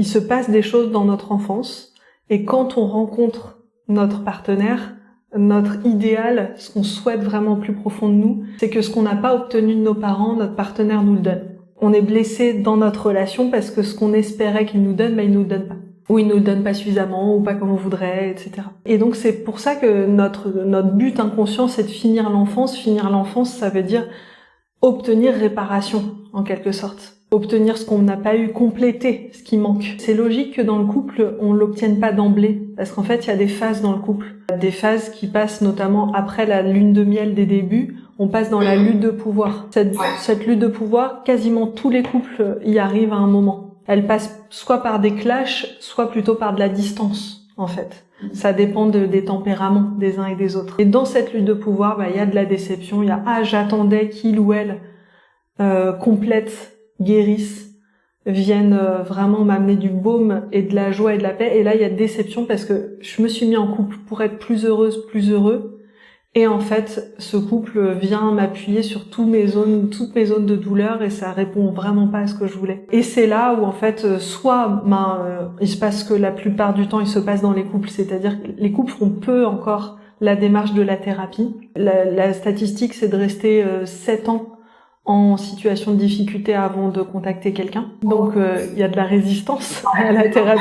Il se passe des choses dans notre enfance, et quand on rencontre notre partenaire, notre idéal, ce qu'on souhaite vraiment au plus profond de nous, c'est que ce qu'on n'a pas obtenu de nos parents, notre partenaire nous le donne. On est blessé dans notre relation parce que ce qu'on espérait qu'il nous donne, il nous le donne pas. Ou il nous le donne pas suffisamment, ou pas comme on voudrait, etc. Et donc c'est pour ça que notre but inconscient, c'est de finir l'enfance. Finir l'enfance, ça veut dire obtenir réparation, en quelque sorte. Obtenir ce qu'on n'a pas eu, compléter ce qui manque. C'est logique que dans le couple, on l'obtienne pas d'emblée, parce qu'en fait, il y a des phases dans le couple. Des phases qui passent notamment après la lune de miel des débuts, on passe dans la lutte de pouvoir. Cette lutte de pouvoir, quasiment tous les couples y arrivent à un moment. Elle passe soit par des clashs, soit plutôt par de la distance, en fait. Ça dépend des tempéraments des uns et des autres. Et dans cette lutte de pouvoir, il y a de la déception, il y a « Ah, j'attendais qu'il ou elle complète, guérisse, vienne vraiment m'amener du baume et de la joie et de la paix. » Et là, il y a de déception parce que je me suis mis en couple pour être plus heureuse, plus heureux. Et en fait, ce couple vient m'appuyer sur toutes mes zones de douleur et ça répond vraiment pas à ce que je voulais. Et c'est là où en fait, soit il se passe que la plupart du temps il se passe dans les couples, c'est-à-dire que les couples font peu encore la démarche de la thérapie. La statistique, c'est de rester 7 ans en situation de difficulté avant de contacter quelqu'un. Donc il y a de la résistance à la thérapie.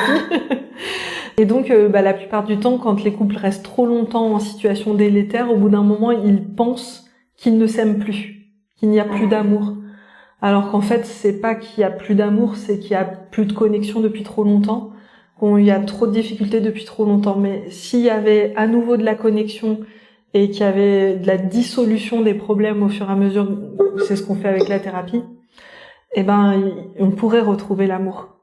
Et donc, la plupart du temps, quand les couples restent trop longtemps en situation délétère, au bout d'un moment, ils pensent qu'ils ne s'aiment plus, qu'il n'y a plus d'amour. Alors qu'en fait, c'est pas qu'il y a plus d'amour, c'est qu'il y a plus de connexion depuis trop longtemps, qu'il y a trop de difficultés depuis trop longtemps. Mais s'il y avait à nouveau de la connexion et qu'il y avait de la dissolution des problèmes au fur et à mesure, c'est ce qu'on fait avec la thérapie, on pourrait retrouver l'amour.